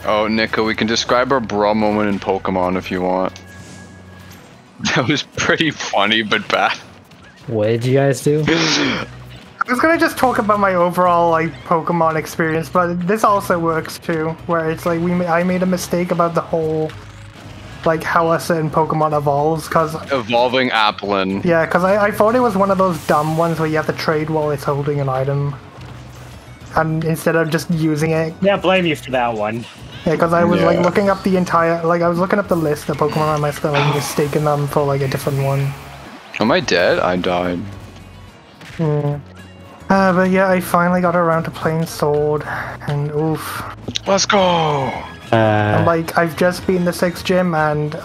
Oh, Nicko, we can describe our bra moment in Pokemon if you want. That was pretty funny, but bad. What did you guys do? I was gonna just talk about my overall like Pokemon experience, but this also works too, where it's like I made a mistake about the whole like how a certain Pokemon evolves, cause Evolving Applin. yeah, cause I thought it was one of those dumb ones where you have to trade while it's holding an item, and instead of just using it. Yeah, blame you for that one. Yeah, because I was like looking up the entire I was looking up the list of Pokemon on my screen, like mistaking them for like a different one. Am I dead? I died. But yeah, I finally got around to playing Sword, and oof. Let's go! And like, I've just been the 6th gym, and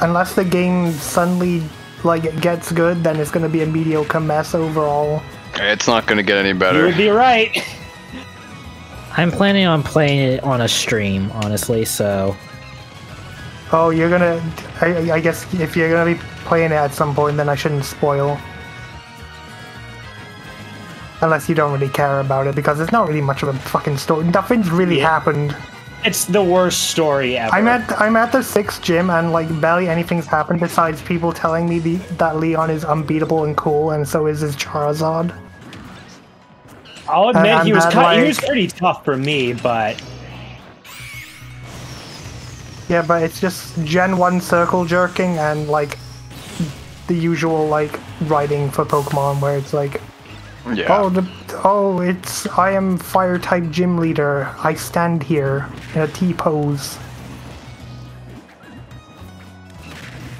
unless the game suddenly like gets good, then it's gonna be a mediocre mess overall. It's not gonna get any better. You would be right. I'm planning on playing it on a stream, honestly, so... Oh, you're gonna... I guess if you're gonna be playing it at some point, then I shouldn't spoil. Unless you don't really care about it, because it's not really much of a fucking story. Nothing's really happened. It's the worst story ever. I'm at the 6th gym, and like barely anything's happened besides people telling me that Leon is unbeatable and cool, and so is his Charizard. I'll admit he was like, he was pretty tough for me, but yeah, but it's just Gen 1 circle jerking and like the usual like writing for Pokemon where it's like, Yeah. I am fire type gym leader. I stand here in a T pose.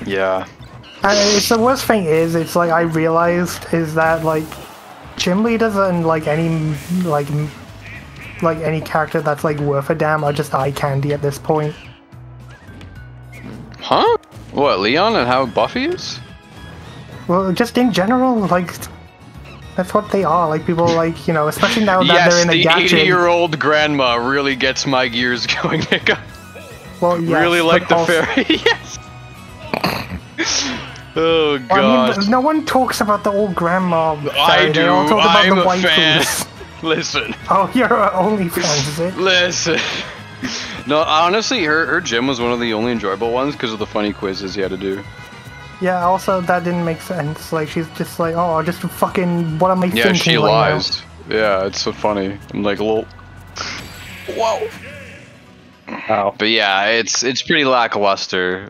Yeah. And it's the worst thing is, it's like I realized is that like gym leaders and like any any character that's like worth a damn are just eye candy at this point. Huh? What, Leon and how buff he is? Well, just in general, like that's what they are. Like people like, you know, especially now that they're in a Yes, the gacha. 80-year-old grandma really gets my gears going, Nicko. Well, yes, really like the also, fairy. Yes. Oh god. I mean, no one talks about the old grandma. I do. They all talk about I'm the a white fan. foods. Listen. Oh, you're only fan, is it? Listen. No, honestly, her gym was one of the only enjoyable ones because of the funny quizzes you had to do. Yeah, also, that didn't make sense. Like, she's just like, oh, just fucking, what am I thinking she right lies. Yeah, it's so funny. I'm like, lol. Whoa. oh, But yeah, it's pretty lackluster.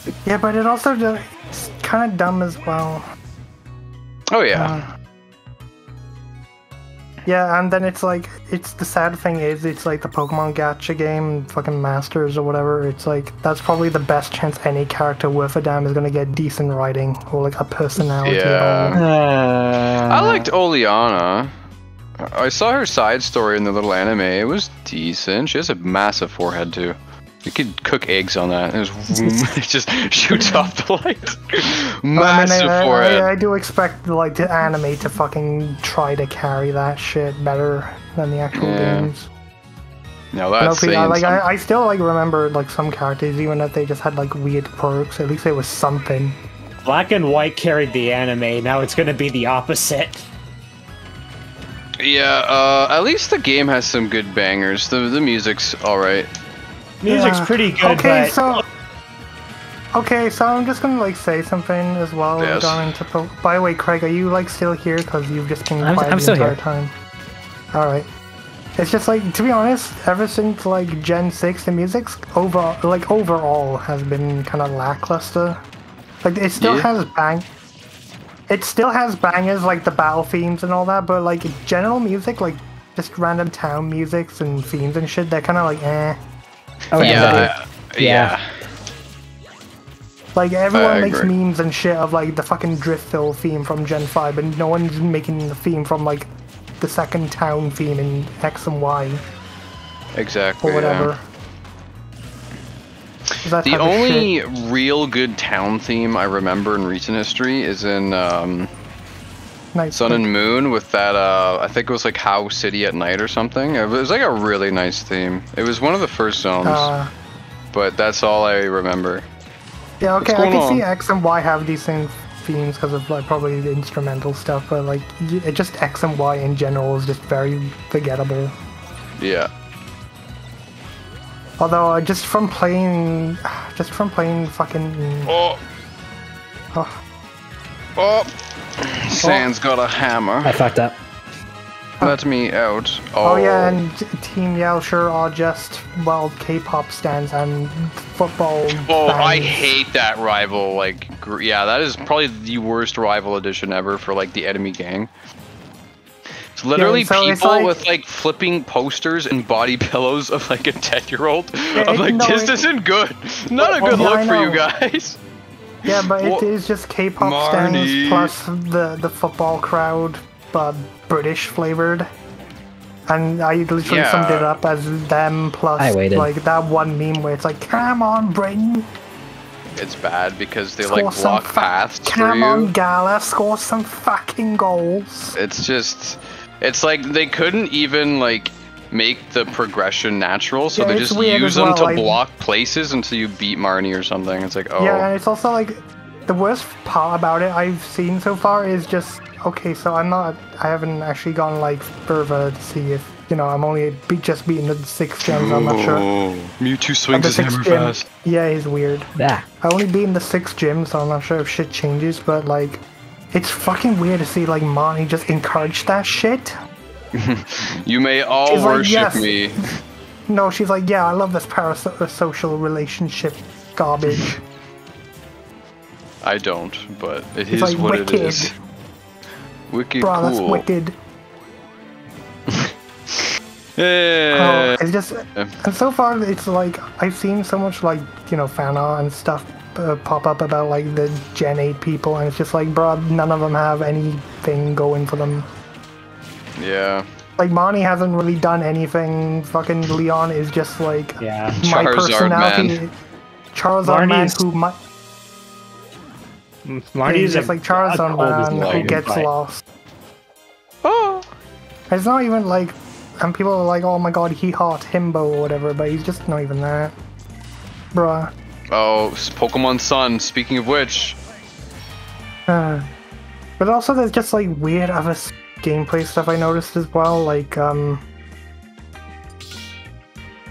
now? Yeah, but it also it's kind of dumb as well. Oh yeah. Yeah, and then it's like, it's the sad thing is, it's like the Pokemon Gacha game, fucking Masters or whatever, it's like, that's probably the best chance any character worth a damn is gonna get decent writing, or like a personality at all. I liked Oleana. I saw her side story in the little anime. It was decent. She has a massive forehead too. You could cook eggs on that. It just shoots off the light. Massive forehead. I do expect like the anime to fucking try to carry that shit better than the actual games. No, that's I still like remember like some characters, even if they just had like weird quirks. At least it was something. Black and White carried the anime. Now it's gonna be the opposite. Yeah, at least the game has some good bangers. The music's alright. Music's pretty good, okay, but... so I'm just gonna like say something as well. Yes. By the way, Craig, are you like still here? Because you've just been quiet I'm the still entire here. time. All right. It's just like, to be honest, ever since like Gen 6, the music's overall has been kind of lackluster. Like it still has it still has bangers like the battle themes and all that, but like general music, like just random town musics and themes and shit, they're kind of like eh. Oh, Yeah. Like everyone makes agree. memes and shit of like the fucking Driftville theme from Gen 5, and no one's making the theme from like the second town theme in X and Y Exactly. or whatever. That The type of only shit. real good town theme I remember in recent history is in Nice. Sun and Moon with that, I think it was like How City at Night or something. It was like a really nice theme. It was one of the first zones, but that's all I remember. Yeah, okay, What's I going can see on? X and Y have decent themes because of like probably the instrumental stuff, but like it just X and Y in general is just very forgettable. Yeah. Although just from playing fucking. Oh. Oh. Sans got a hammer. I fucked up. Let me out. Oh yeah, and Team Yell sure are just, well, K-pop stands and football Oh, fans. I hate that rival, like, yeah, that is probably the worst rival edition ever for, like, the enemy gang. It's literally Yeah, so it's people like, with, like, flipping posters and body pillows of, like, a 10-year-old. Yeah, I'm like, no, this isn't good. Not a good yeah, look for you know. guys. Yeah, but Well, it is just K-pop Marnie. stands plus the football crowd, but British flavored. And I literally Yeah. summed it up as them plus I waited. like that one meme where it's like, "Come on, Britain, It's bad because they, score like, some block paths for come you. on, Gala, score some fucking goals." It's just, it's like they couldn't even like make the progression natural, so Yeah, they it's just weird use as them well, to like- block places until you beat Marnie or something. It's like, oh, Yeah, and it's also like the worst part about it I've seen so far is just okay. So I haven't actually gone like further to see if I'm only just beating the 6 gens. I'm not sure. Mewtwo swings The his 6 hammer gym, fast. yeah, he's weird. Yeah. I only beaten the 6 gyms, so I'm not sure if shit changes. But like, it's fucking weird to see like Monty just encourage that shit. You may all She's like, worship yes. me. No, she's like, yeah, I love this parasocial relationship garbage. I don't, but it It's is like what wicked. it is. Wicked Bro, cool. that's wicked. Yeah. It's just, and so far it's like I've seen so much like fan art and stuff pop up about like the Gen 8 people, and it's just like, bro, none of them have anything going for them. Yeah. Like Monty hasn't really done anything. Fucking Leon is just like Yeah. my Charizard personality. man. Charizard man Marnie's- who might. Marty's He's just like Charizard man who lion, gets right. lost. Oh. It's not even like, and people are like, oh my god, he hot himbo or whatever, but he's just not even that. Bruh. Oh, Pokemon Sun. Speaking of which, But also there's just like weird other gameplay stuff I noticed as well, like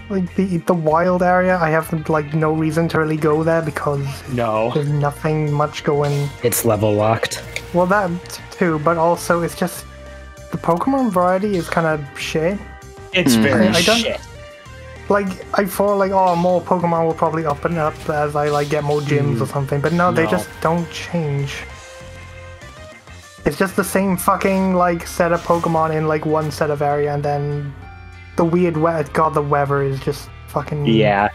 the wild area. I have like no reason to really go there because No. there's nothing much going. It's level locked. Well, that too, but also it's just the Pokemon variety is kind of shit. It's very I don't- shit. Like I thought, like, oh, more Pokemon will probably up and up as I like get more gyms or something, but no, they No. just don't change. It's just the same fucking like set of Pokemon in like one set of area, and then the weird weather. God, the weather is just fucking Yeah.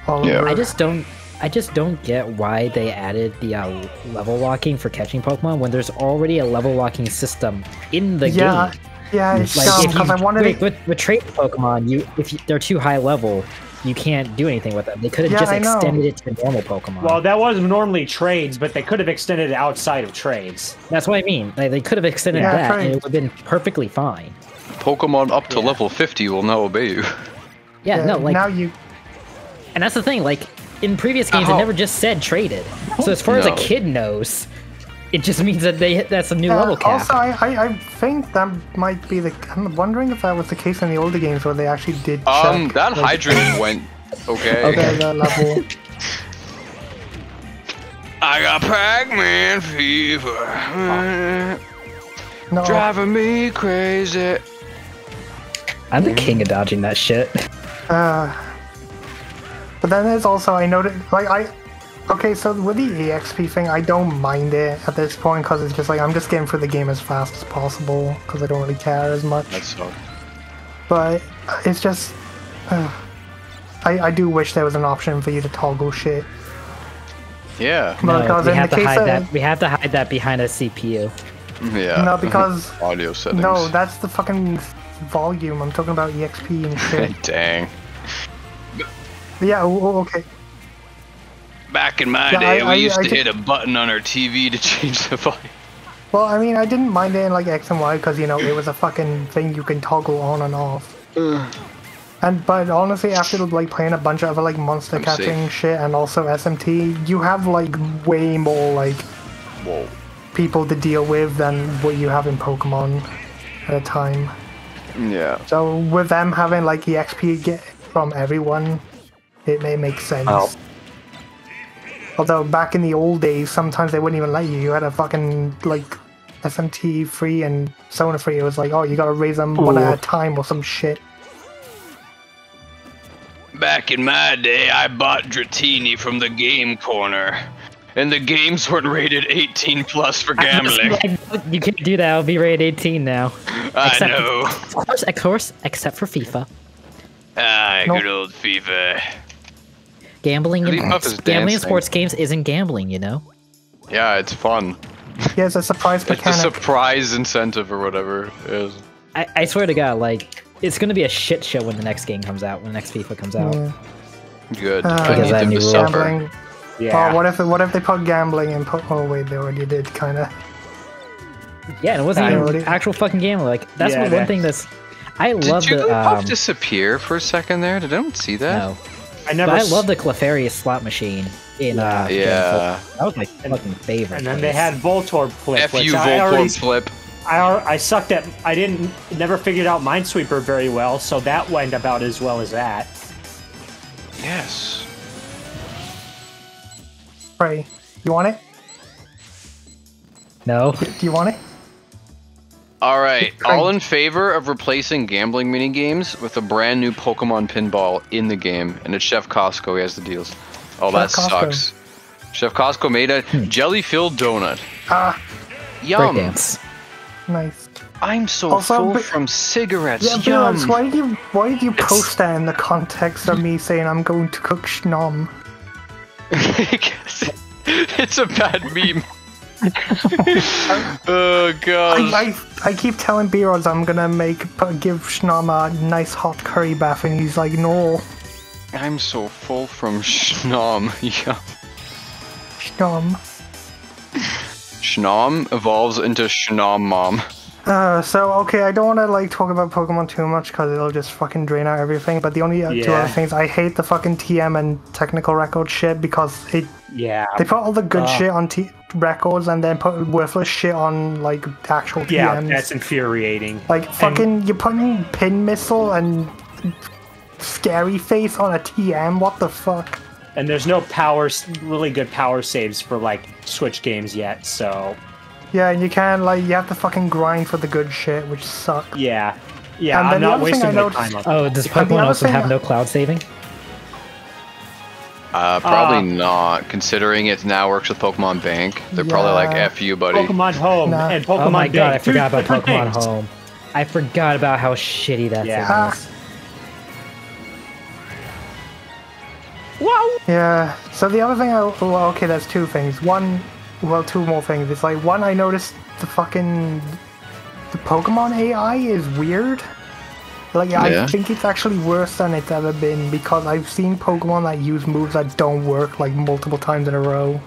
all Yeah. over. I just don't get why they added the level locking for catching Pokemon when there's already a level locking system in the yeah, game. yeah, it's Like dumb if because I wanted wait, it. with trade Pokemon, if they're too high level, you can't do anything with them. They could have Yeah, just I know. extended it to normal Pokemon. Well, that was normally trades, but they could have extended it outside of trades. That's what I mean. Like, they could have extended Yeah, that, and trades. it would have been perfectly fine. Pokemon up to level 50 will now obey you. Yeah, no, like, now you. and that's the thing. Like, in previous games, Ow. it never just said traded. So as far as a No. kid knows, it just means that that's a new level cap. Also, I think that might be the. I'm wondering if that was the case in the older games where they actually did check. That like, hydrant went okay. the level. I got Pac-Man fever. No, Driving me crazy. I'm the king of dodging that shit. but then there's also I noticed okay, so with the EXP thing, I don't mind it at this point because it's just like I'm just getting through the game as fast as possible because I don't really care as much. That's so. But it's just, I do wish there was an option for you to toggle shit. Yeah. But No, because we in have the to case hide of, that. We have to hide that behind a CPU. Yeah. No, because audio settings. no, that's the fucking volume. I'm talking about EXP and shit. Dang. Yeah. Okay. Back in my Yeah, day, I we used to did- hit a button on our TV to change the volume. Well, I mean, I didn't mind it in like X and Y because it was a fucking thing you can toggle on and off. But honestly, after like playing a bunch of other like monster I'm catching safe. shit and also SMT, you have like way more like Whoa. people to deal with than what you have in Pokemon at a time. Yeah. So with them having like EXP from everyone, it may make sense. Well. Although back in the old days, sometimes they wouldn't even let you. You had a fucking like SMT free and Sona free. It was like, oh, you gotta raise them one at a time or some shit. Back in my day, I bought Dratini from the game corner. And the games weren't rated 18 plus for gambling. You can't do that. I'll be rated 18 now. I know. Of course, except for FIFA. Ah, good old FIFA. Gambling Really in tough is gambling in dancing. sports games isn't gambling, you know? Yeah, it's fun. Yeah, it's a surprise It's a mechanic. surprise incentive or whatever it is. I swear to God, like, it's gonna be a shit show when the next game comes out, when the next FIFA comes out. Yeah. Good. Because I need that them new to rule. suffer. Gambling. Yeah. Oh, what if they put gambling and put? Oh wait, they already did, kind of. Yeah, and it wasn't I even already- actual fucking gambling. Like, that's Yeah, one thing that's... I love Did the... Jigglypuff disappear for a second there? Did anyone see that? No. I never. But I love the Clefairy slot machine in Yeah. that was my fucking favorite. And then they had Voltorb Flip, F which you, I already Voltorb Flip. I sucked at. I never figured out Minesweeper very well, so that went about as well as that. Yes. Pray, you want it? No. Do you want it? All right, Great. all in favor of replacing gambling minigames with a brand new Pokemon pinball in the game, and it's Chef Costco. He has the deals. Oh, that Chef Costco. sucks. Chef Costco made a jelly-filled donut. Ah, Yum. Breakdance. nice. I'm so Also, full but- from cigarettes. Yeah, Yum. Billups, why did you post that in the context of me saying I'm going to cook schnom? Because it's a bad meme. Oh god. I keep telling B-Rods I'm gonna give Schnom a nice hot curry bath, and he's like, no, I'm so full from schnom. Yum. Schnom. Schnom evolves into Schnom Mom. So okay, I don't want to like talk about Pokemon too much because it'll just fucking drain out everything. But the only two Yeah. other things, I hate the fucking TM and technical record shit because Yeah. they put all the good shit on records and then put worthless shit on like actual TMs. Yeah, that's infuriating. Like fucking, you're putting Pin Missile and Scary Face on a TM. What the fuck? And there's no really good power saves for like Switch games yet, so Yeah, and you can like you have to fucking grind for the good shit, which sucks. yeah. And I'm then the not other thing wasting I my noticed- time on Oh, does the Pokemon other also thing- have no cloud saving? Probably not, considering it now works with Pokemon Bank. They're probably like, Yeah. F you, buddy. Pokemon Home Nah. and Pokemon Oh my god, I Bank, two forgot about different Pokemon things. Home. I forgot about how shitty that Yeah. thing is. Wow. Yeah. So the other thing, okay, there's two things. Two more things. It's like one, I noticed the Pokemon AI is weird. Like Yeah. I think it's actually worse than it's ever been because I've seen Pokemon that use moves that don't work like multiple times in a row.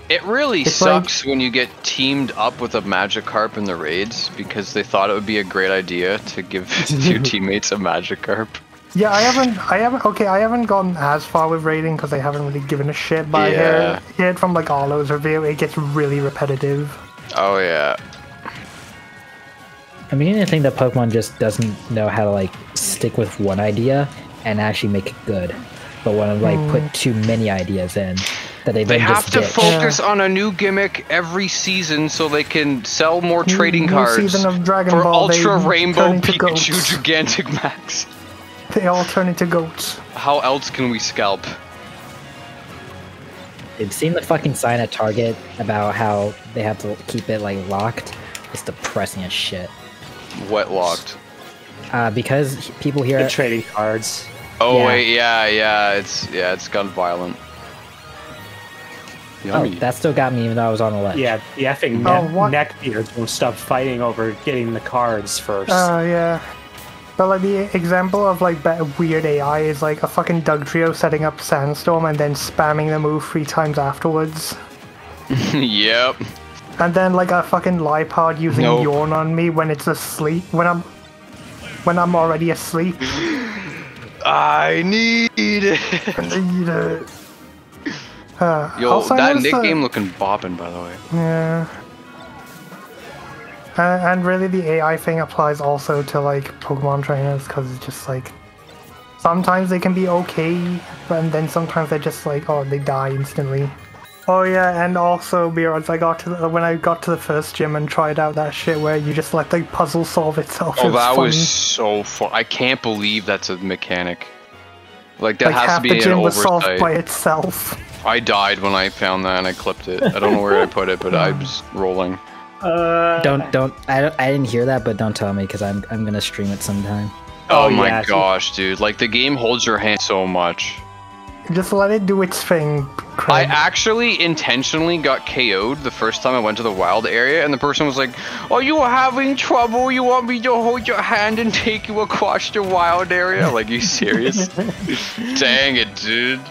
It really It's sucks when you get teamed up with a Magikarp in the raids because they thought it would be a great idea to give your teammates a Magikarp. Yeah, I haven't gone as far with raiding because I haven't really given a shit. But Yeah. I heard from like Arlo's review, it gets really repetitive. Oh yeah. I'm beginning to think that Pokemon just doesn't know how to like stick with one idea and actually make it good, but want to like put too many ideas in that they They then have just to ditch. focus on a new gimmick every season so they can sell more trading New cards season of Dragon for Ball, they Ultra turn Rainbow into Pikachu goats. Gigantic Max. They all turn into goats. How else can we scalp? They've seen the fucking sign at Target about how they have to keep it like locked. It's depressing as shit. Wet locked. Because people here. The trading cards. Oh Yeah. wait, yeah, it's gun violent. Oh, Yummy. that still got me even though I was on the ledge. Yeah, the effing what? neckbeards won't stop fighting over getting the cards first. Yeah. But like the example of like weird AI is like a fucking Dugtrio setting up Sandstorm and then spamming the move 3 times afterwards. Yep. And then like a fucking Lipard using Nope. Yawn on me when it's asleep, when I'm already asleep. I need it. Yo, Also, I that noticed Nick game looking bopping, by the way. Yeah. And really the AI thing applies also to like Pokemon trainers because it's just like sometimes they can be okay, and then sometimes they're just like, oh, they die instantly. Oh yeah, and also because when I got to the first gym and tried out that shit where you just let the puzzle solve itself. Oh, that was so fun! I can't believe that's a mechanic. Like that has to be an oversight. Half the gym was solved by itself. I died when I found that and I clipped it. I don't know where I put it, but I was rolling. I didn't hear that, but don't tell me because I'm gonna stream it sometime. Oh my gosh, dude! Like the game holds your hand so much. Just let it do its thing, Craig. I actually intentionally got KO'd the first time I went to the wild area, and the person was like, "Are you having trouble? You want me to hold your hand and take you across the wild area?" Like, you serious? Dang it, dude.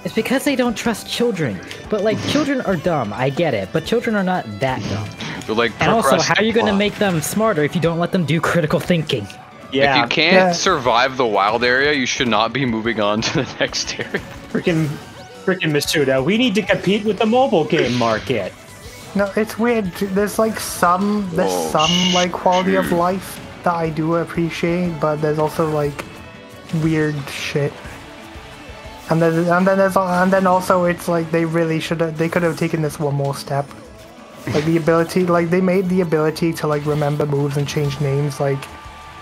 It's because they don't trust children. But like, children are dumb. I get it, but children are not that dumb. They're like, and also, how are you gonna make them smarter if you don't let them do critical thinking? Yeah. If you can't survive the wild area, you should not be moving on to the next area. Freaking Masuda, we need to compete with the mobile game market. No, it's weird. There's some like quality of life that I do appreciate, but there's also like weird shit. And then also it's like they could have taken this one more step. Like the ability, like they made the ability to like remember moves and change names like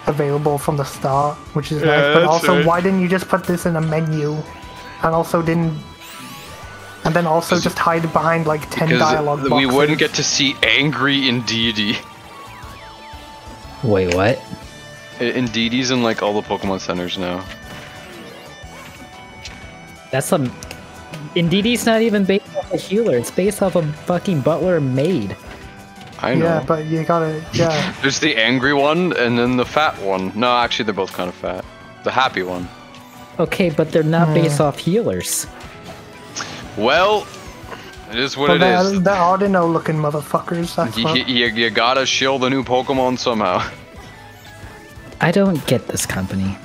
available from the start, which is nice. But also, why didn't you just put this in a menu? And also just hide behind like 10 dialogue boxes. We wouldn't get to see angry Indeedee. Wait, what? Indeedee's in like all the Pokemon centers now. That's some... Indeedee's not even based off a healer, it's based off a fucking butler maid. I know. Yeah, but you gotta, yeah. There's the angry one, and then the fat one. No, actually they're both kind of fat. The happy one. Okay, but they're not based off healers. Well, it is what it is. They're Audino-looking motherfuckers, that's what. You gotta shill the new Pokemon somehow. I don't get this company.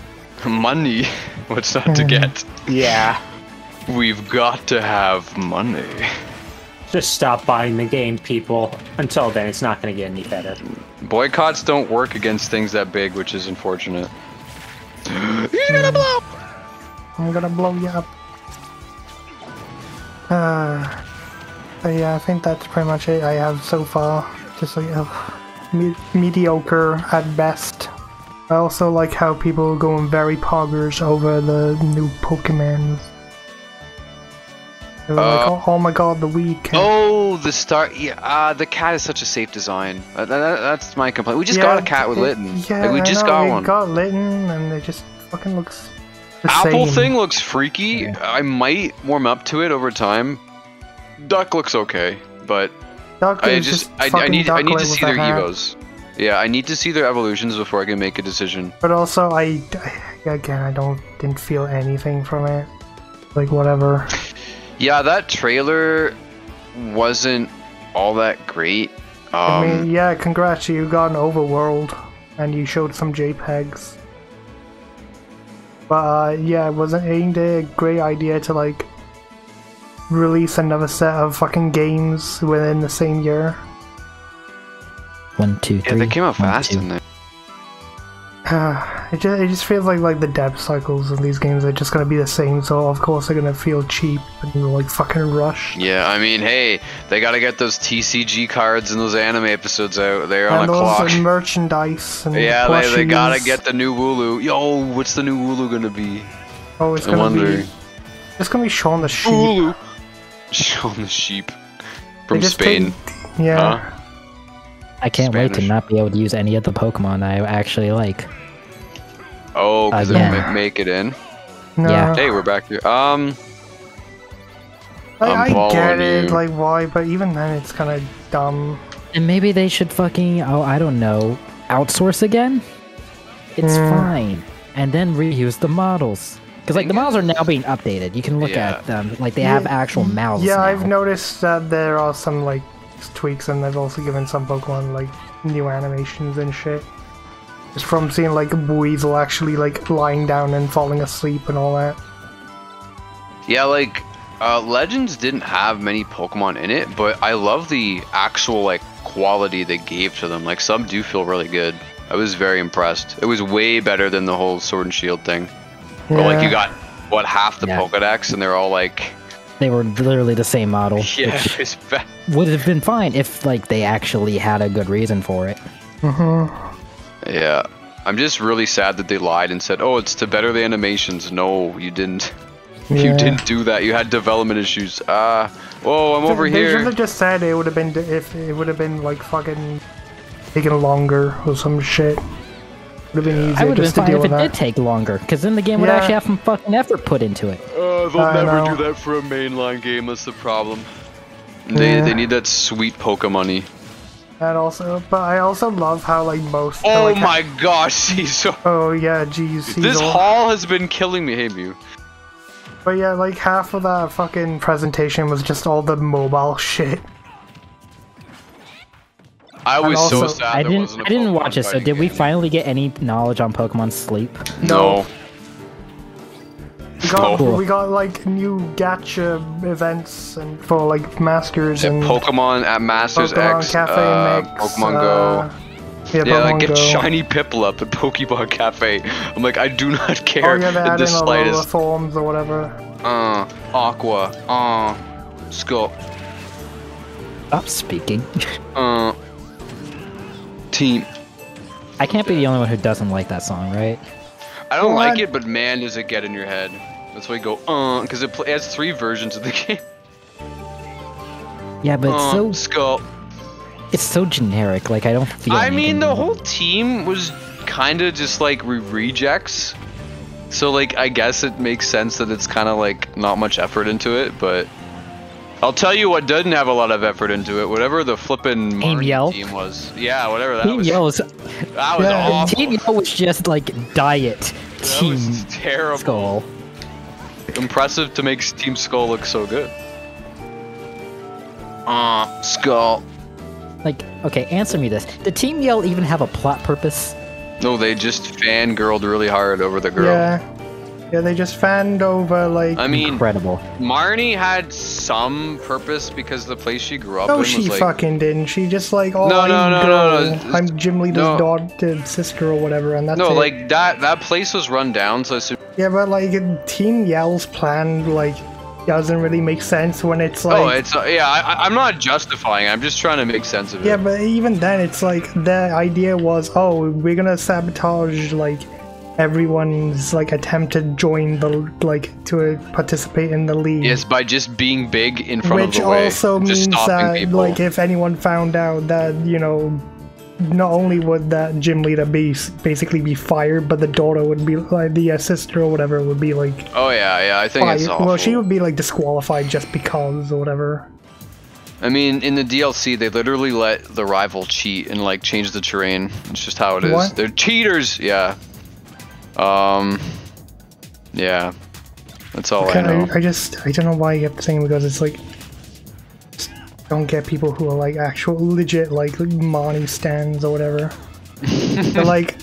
Money? What's not to get? Yeah. We've got to have money. Just stop buying the game, people. Until then, it's not going to get any better. Boycotts don't work against things that big, which is unfortunate. He's gonna blow! I'm gonna blow you up. But yeah, I think that's pretty much it I have so far. Just like mediocre at best. I also like how people are going very poggers over the new Pokemons. They were like, oh my god, the week. Oh, the star. Yeah, the cat is such a safe design. That's my complaint. We just got a cat with Litten. Yeah, like, we just got one. We got Litten, and it just fucking looks the Apple same. thing looks freaky. Yeah. I might warm up to it over time. Duck looks okay, but I need to see their evos. Yeah, I need to see their evolutions before I can make a decision. But also, I didn't feel anything from it. Like, whatever. Yeah, that trailer wasn't all that great. I mean, yeah, congrats, you got an overworld, and you showed some JPEGs. But, yeah, ain't it a great idea to, like, release another set of fucking games within the same year? 1, 2, 3. Yeah, they came out fast, didn't they? It just feels like the dev cycles of these games are just gonna be the same, so of course they're gonna feel cheap and like fucking rushed. Yeah, I mean, hey, they gotta get those TCG cards and those anime episodes out. They're on a clock. And merchandise and yeah, they gotta get the new Wooloo. Yo, what's the new Wooloo gonna be? Oh, it's gonna be Shaun the Sheep. Wooloo. Shaun the Sheep from Spain. Yeah. Huh? I can't wait to not be able to use any of the Pokemon I actually like. Oh, because they make it in? No. Yeah. Hey, we're back here. I get it, like why, but even then it's kind of dumb. And maybe they should fucking, I don't know, outsource again? It's fine. And then reuse the models. Because like the models are now being updated. You can look at them, like they have actual mouths now. I've noticed that there are some like tweaks, and they've also given some Pokemon like new animations and shit. Just from seeing like Weasel actually like lying down and falling asleep and all that. Yeah, like Legends didn't have many Pokemon in it, but I love the actual like quality they gave to them. Like some do feel really good. I was very impressed. It was way better than the whole Sword and Shield thing. Or like you got what half the Pokédex, and they're all like. They were literally the same model. Yeah, which would have been fine if like they actually had a good reason for it. Yeah, I'm just really sad that they lied and said, "Oh, it's to better the animations." No, you didn't. You didn't do that. You had development issues. Whoa, I'm over here. They should have just said it would have been if it would have been like fucking taking longer or some shit. Would have been easier. I would have just been to fine deal if with it that. did take longer, because then the game would actually have some fucking effort put into it. They'll never do that for a mainline game. That's the problem. They need that sweet Pokemon-y. And also, but I also love how like most. Oh like, my gosh, Cecil. Oh yeah, geez. This hall has been killing me. Hey, Mew. But yeah, like half of that fucking presentation was just all the mobile shit. I was so sad I didn't watch it, so did we finally get any knowledge on Pokemon Sleep? No. We got like new gacha events and for like Masters and Pokemon at Masters Pokemon X, Cafe Mix, Pokemon Go. Yeah, like get Go. shiny Piplup at Pokemon Cafe. I'm like, I do not care Oh yeah, they in add the in a slightest. lower forms or whatever. Aqua, Skull. Stop speaking. Team. I can't be the only one who doesn't like that song, right? I don't like it, but man, does it get in your head. That's why you go, because it has 3 versions of the game. Yeah, but it's so Skull. It's so generic. Like I don't feel. I mean, the whole team was kind of just like rejects. So like, I guess it makes sense that it's kind of like not much effort into it, but I'll tell you what didn't have a lot of effort into it. Whatever the flippin' Team Yell team was. Yeah, whatever that Team was. Yell was. That was awful. Team Yell was just like diet. That Team was terrible. Skull. Impressive to make Team Skull look so good. Skull. Like, okay, answer me this. Did Team Yell even have a plot purpose? No, they just fangirled really hard over the girl. Yeah, they just fanned over like. I mean, incredible. Marnie had some purpose because the place she grew up No, in was she like. fucking didn't. She just like, oh, No. I'm Jim Leader's daughter, sister, or whatever, and that's it. No, like that place was run down, so I assume. Yeah, but like Team Yell's plan like doesn't really make sense when it's like. Oh, it's I'm not justifying. I'm just trying to make sense of it. Yeah, but even then, it's like the idea was, oh, we're gonna sabotage like everyone's like attempt to join the to participate in the league. Yes, by just being big in front of the way. Which also means that people. like if anyone found out that not only would that gym leader basically be fired, but the daughter would be like the sister or whatever would be like. Oh yeah, I think fired. it's awful. Well, she would be like disqualified just because or whatever. I mean, in the DLC, they literally let the rival cheat and like change the terrain. It's just how it is. What? They're cheaters. Yeah. Yeah. That's all I know. I don't know why you kept saying, because it's like, just don't get people who are like actual legit like Marnie stands or whatever. They're like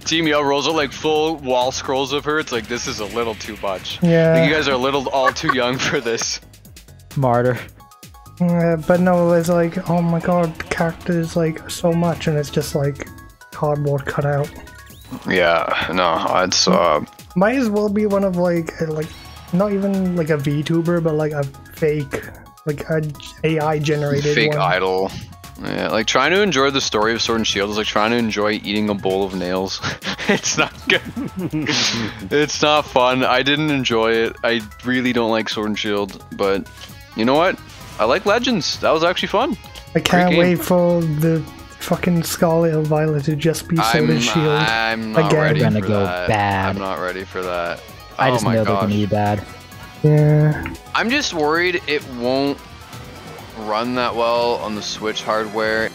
Team Yell rolls out like full wall scrolls of her. It's like, this is a little too much. Yeah. Like, you guys are a little all too young for this. Martyr. But no, it's like, oh my god, the character is like so much, and it's just like cardboard cutout. Yeah, no, it's might as well be one of like not even like a VTuber, but like a fake, like a AI generated fake one. idol. Yeah, like trying to enjoy the story of Sword and Shield is like trying to enjoy eating a bowl of nails. It's not good. It's not fun. I didn't enjoy it. I really don't like Sword and Shield, but you know what? I like Legends. That was actually fun. I can't wait for the fucking Scarlet and Violet to just be Sword and Shield. I'm not again. ready They're gonna for go that. bad. I'm not ready for that. I just oh my know they're gosh. gonna be bad. Yeah. I'm just worried it won't run that well on the Switch hardware.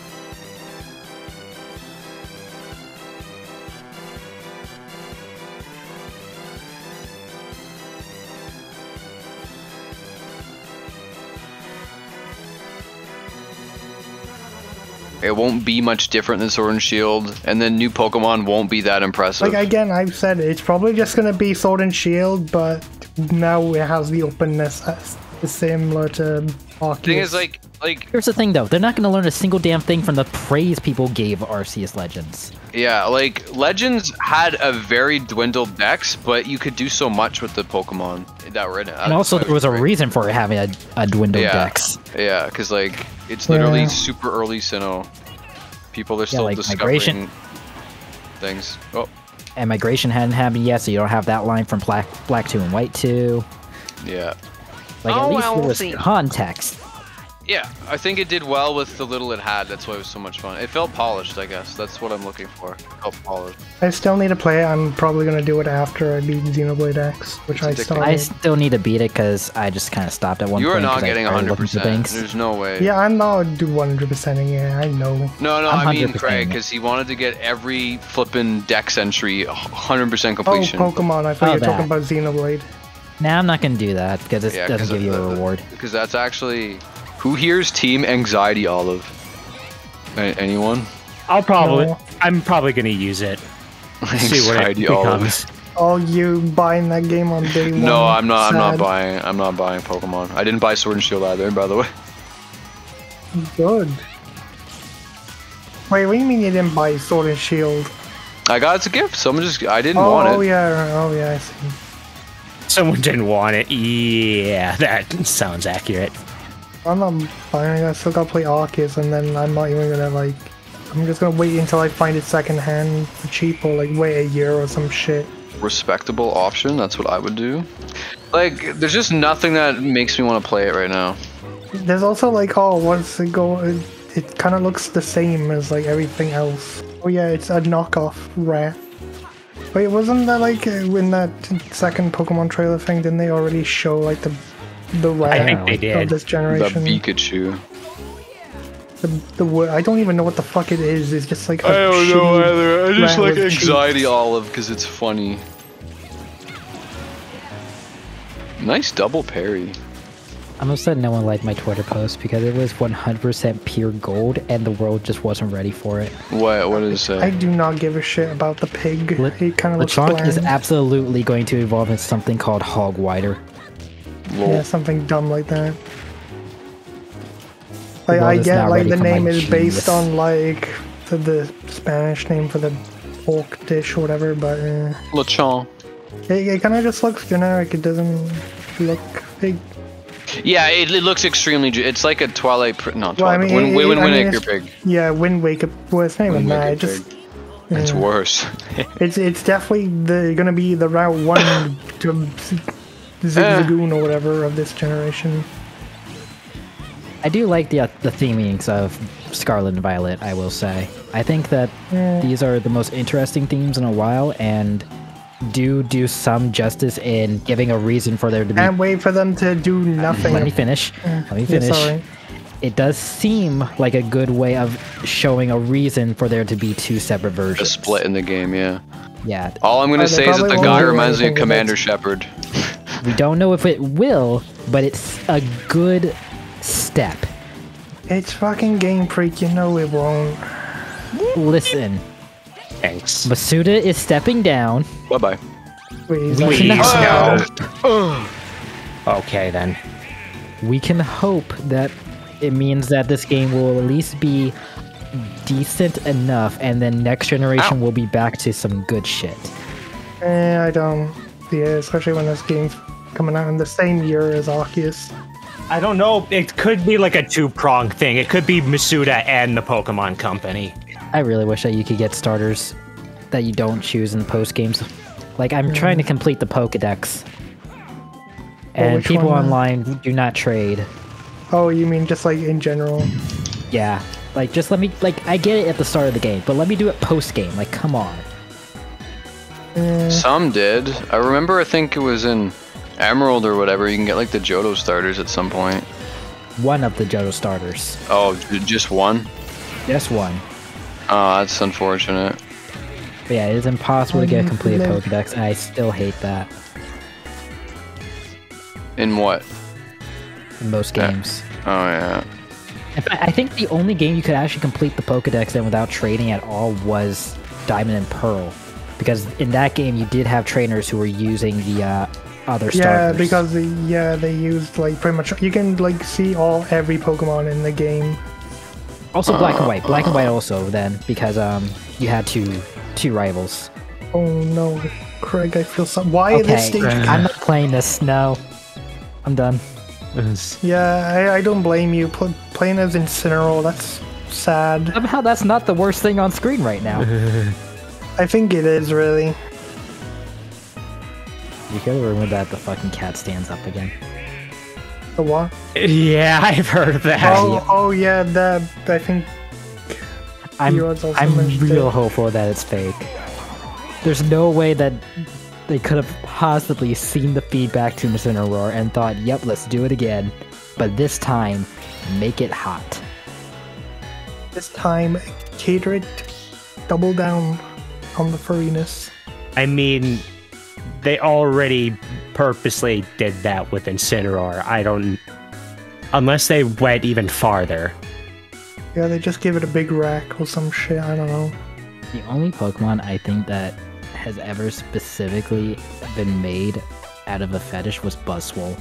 It won't be much different than Sword and Shield, and then new Pokemon won't be that impressive. Like again, I've said it's probably just gonna be Sword and Shield, but now it has the openness similar to Arceus. Thing is, like Here's the thing, though. They're not going to learn a single damn thing from the praise people gave Arceus Legends. yeah, like Legends had a very dwindled dex, but you could do so much with the Pokemon that were in it. And also, there was a reason for it having a dwindled dex. Yeah, because like it's literally super early Sinnoh. People are still like discovering migration. Things. Oh, And migration hadn't happened yet, so you don't have that line from Black 2 and White 2. yeah. Like, at least there was context. Yeah, I think it did well with the little it had. That's why it was so much fun. It felt polished, I guess. That's what I'm looking for. It felt polished. I still need to play it. I'm probably going to do it after I beat Xenoblade X, which I started. I still need to beat it because I just kind of stopped at one You point. are not getting I started looking for 100%. things. There's no way. Yeah, I'm not 100%ing it. I know. No, I'm I mean 100%ing Craig, it. because he wanted to get every flippin' dex entry 100% completion. Oh, Pokemon. I thought you were that. talking about Xenoblade. Nah, I'm not going to do that because it doesn't give you a reward. Because that's actually... Who here's Team Anxiety Olive? Anyone? I'm probably No. gonna use it. See what it Anxiety Olive. becomes. Oh, you buying that game on day one? No, I'm not. I'm not Sad. buying. I'm not buying Pokemon. I didn't buy Sword and Shield either, by the way. Good. Wait, what do you mean you didn't buy Sword and Shield? I got it as a gift. Someone just. I didn't Oh, want it. yeah, I see. Someone didn't want it. Yeah, that sounds accurate. I'm not buying it. I still gotta play Arceus, and then I'm not even gonna like. I'm just gonna wait until I find it secondhand for cheap, or like wait a year or some shit. Respectable option. That's what I would do. Like, there's just nothing that makes me want to play it right now. There's also like, oh, once it go, it kind of looks the same as like everything else. Oh yeah, it's a knockoff Rare. Wait, wasn't that like in that second Pokemon trailer thing? Didn't they already show like the Rare I think they of did. this The generation? Pikachu. I don't even know what the fuck it is. It's just like a I don't know shitty either. I just Rare like with Anxiety cheeks. Olive because it's funny. Nice double parry. I'm upset no one liked my Twitter post because it was 100% pure gold and the world just wasn't ready for it. What did it say? I do not give a shit about the pig. It kind of looks Lechonk is bland. absolutely going to evolve into something called Hog Wider. Lol. Yeah, something dumb like that. The Like, world I is get not like ready the for my name is based genius. on like the Spanish name for the pork dish or whatever, but Lechonk. it kind of just looks generic. It doesn't look big. Yeah, it looks extremely. It's like a Twilight. No, Well, I Twilight. mean, Wind I mean, Waker it's- pig. Yeah, Wind Waker. Well, it's not even Wind that. Waker It just pig. It's worse. it's definitely gonna be the Route 1 to Zigzagoon or whatever of this generation. I do like the themings of Scarlet and Violet, I will say. I think that these are the most interesting themes in a while and do some justice in giving a reason for there to be... And wait for them to do nothing. Let me finish. Let me Yeah, finish. sorry. It does seem like a good way of showing a reason for there to be two separate A versions. split in the game, yeah. Yeah. All I'm gonna They say is that probably the won't guy do reminds me of anything with Commander it. Shepard. We don't know if it will, but it's a good step. It's fucking Game Freak, you know it won't. Listen, Thanks. Masuda is stepping down. Bye bye. Wait, is We that- can no. hope. Okay then. We can hope that it means that this game will at least be decent enough, and then next generation will be back to some good shit. I don't. Yeah, especially when this game's coming out in the same year as Arceus. I don't know. It could be like a two-pronged thing. It could be Masuda and the Pokemon Company. I really wish that you could get starters that you don't choose in the post games. Like, I'm trying to complete the Pokedex. And which people one? online do not trade. Oh, you mean just like in general? Yeah. Like, just let me... Like, I get it at the start of the game, but let me do it post game. Like, come on. Some did. I remember. I think it was in Emerald or whatever. You can get like the Johto starters at some point. One of the Johto starters. Oh, just one. Just one. Oh, that's unfortunate. But yeah, it is impossible to get a completed No. Pokedex, and I still hate that In what? in most Yeah. games. Oh yeah. In fact, I think the only game you could actually complete the Pokedex in without trading at all was Diamond and Pearl. Because in that game, you did have trainers who were using the other Yeah, starters. because they used like pretty much. You can like see every Pokemon in the game. Also Black and White. Black and White also then because you had two rivals. Oh no, Craig, I feel some. Why Okay, this stage? I'm not playing this. No, I'm done. Yeah, I don't blame you. Playing as Incineroar, that's sad. Somehow that's not the worst thing on screen right now. I think it is really. You hear the rumor that the fucking cat stands up again? The what? Yeah, I've heard of that. Oh yeah, that I think. I'm mentioned real it. hopeful that it's fake. There's no way that they could have possibly seen the feedback to Incineroar and thought, yep, let's do it again. But this time, make it hot. This time, cater it, double down on the furriness. I mean, they already purposely did that with Incineroar. I don't... Unless they went even farther. Yeah, they just give it a big rack or some shit, I don't know. The only Pokemon I think that has ever specifically been made out of a fetish was Buzzwole.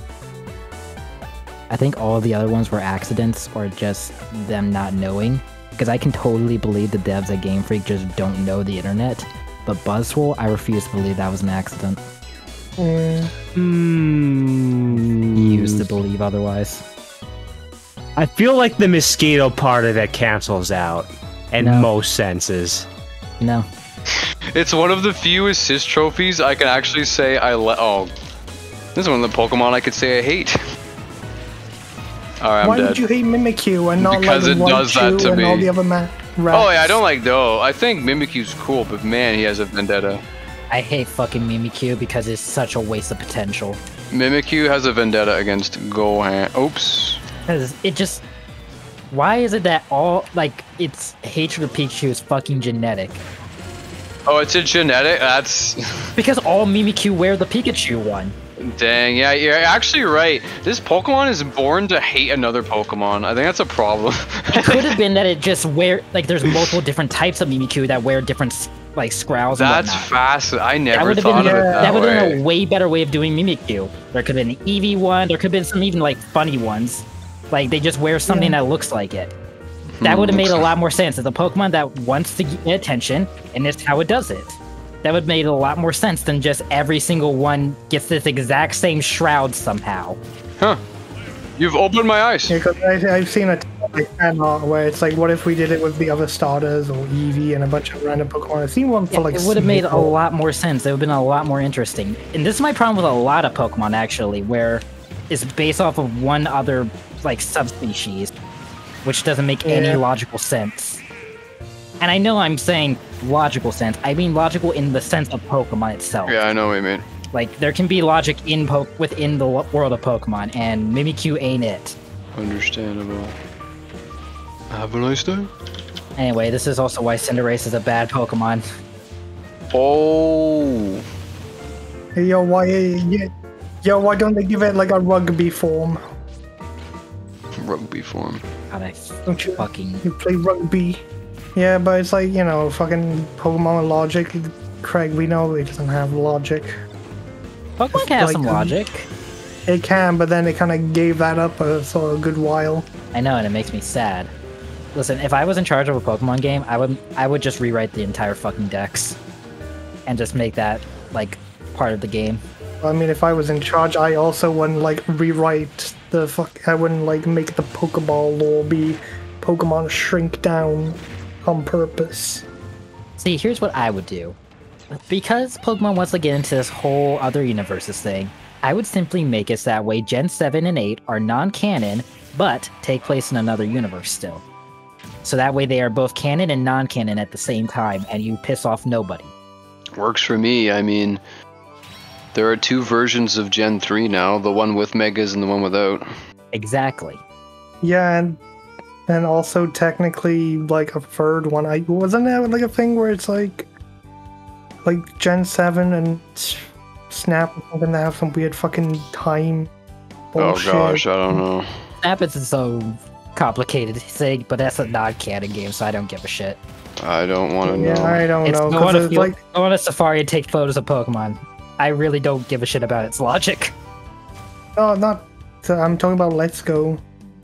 I think all the other ones were accidents or just them not knowing. Because I can totally believe the devs at Game Freak just don't know the internet. But Buzzwole, I refuse to believe that was an accident. Used to believe otherwise. I feel like the mosquito part of it cancels out in No. most senses. No. It's one of the few assist trophies I can actually say oh. This is one of the Pokemon I could say I hate. Alright, Why I'm dead. would you hate Mimikyu and not Because like it does that to and all me. the other Oh yeah, I don't like though. I think Mimikyu's cool, but man, he has a vendetta. I hate fucking Mimikyu because it's such a waste of potential. Mimikyu has a vendetta against Gohan. Oops. Because it just... Why is it that all, like, its hatred of Pikachu is fucking genetic? Oh, it's a genetic? That's... Because all Mimikyu wear the Pikachu one. Dang, yeah, you're actually right. This Pokemon is born to hate another Pokemon. I think that's a problem. It could have been that it just like, there's multiple different types of Mimikyu that wear different, like, scrowls and That's whatnot. fast. I never would've thought been, of it that would have way. been a way better way of doing Mimikyu. There could have been an Eevee one, there could have been some even, like, funny ones. Like, they just wear something that looks like it. That would have made a lot more sense. It's a Pokemon that wants to get attention, and it's how it does it. That would have made a lot more sense than just every single one gets this exact same shroud somehow. Huh. You've opened my eyes. Yeah, because I've seen a like fan art where it's like, what if we did it with the other starters or Eevee and a bunch of random Pokemon? I've seen one for like. It would have made a Smeargle. lot more sense. It would have been a lot more interesting. And this is my problem with a lot of Pokemon, actually, where it's based off of one other, like, subspecies, which doesn't make any logical sense. And I know I'm saying logical sense. I mean logical in the sense of Pokemon itself. Yeah, I know what you mean. Like, there can be logic in within the world of Pokemon, and Mimikyu ain't it. Understandable. Have a nice day. Anyway, this is also why Cinderace is a bad Pokemon. Oh. Hey, yo, why don't they give it like a rugby form? Rugby form. God, I Don't you fucking... you play rugby? Yeah, but it's like, you know, fucking Pokemon with logic. Craig, we know it doesn't have logic. Pokemon can have like, some logic. It can, but then it kind of gave that up for a good while. I know, and it makes me sad. Listen, if I was in charge of a Pokemon game, I would just rewrite the entire fucking dex. And just make that, like, part of the game. I mean, if I was in charge, I also wouldn't, like, rewrite the I wouldn't, like, make the Pokeball lore be Pokemon shrink down on purpose. See, here's what I would do. Because Pokemon wants to get into this whole other universes thing, I would simply make it so that way Gen 7 and 8 are non-canon, but take place in another universe still. So that way they are both canon and non-canon at the same time, and you piss off nobody. Works for me. I mean, there are two versions of Gen 3 now, the one with Megas and the one without. Exactly. Yeah, and also technically, like, a third one. Wasn't that, like, a thing where it's, like Gen 7 and Snap or something that have some weird fucking time bullshit? Oh gosh, I don't know. Snap is so complicated to say, but that's a non-canon game, so I don't give a shit. I don't want to Yeah, know. I don't It's know. go 'Cause on, it's like, go on a safari and take photos of Pokemon. I really don't give a shit about its logic. No, not. I'm talking about Let's Go.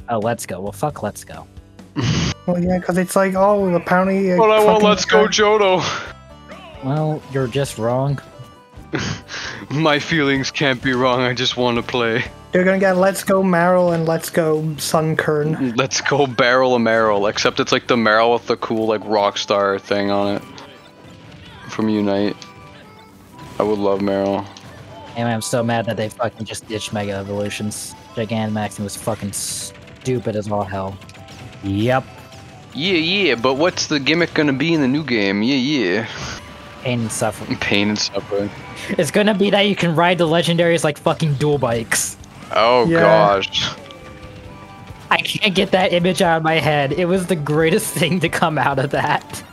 Oh, Let's Go. Well, fuck Let's Go. Well, yeah, because it's like, oh, apparently. Well, I want Let's Go Johto. Well, you're just wrong. My feelings can't be wrong. I just want to play. You're gonna get Let's Go Meryl and Let's Go Sunkern. Let's go Barrel of Meryl, except it's like the Meryl with the cool like Rockstar thing on it from Unite. I would love Meryl. Anyway, I'm so mad that they fucking just ditched Mega Evolutions. Gigantamaxing was fucking stupid as all hell. Yep. Yeah, but what's the gimmick gonna be in the new game? Yeah. Pain and suffering. Pain and suffering. It's gonna be that you can ride the legendaries like fucking dual bikes. Oh gosh. I can't get that image out of my head. It was the greatest thing to come out of that.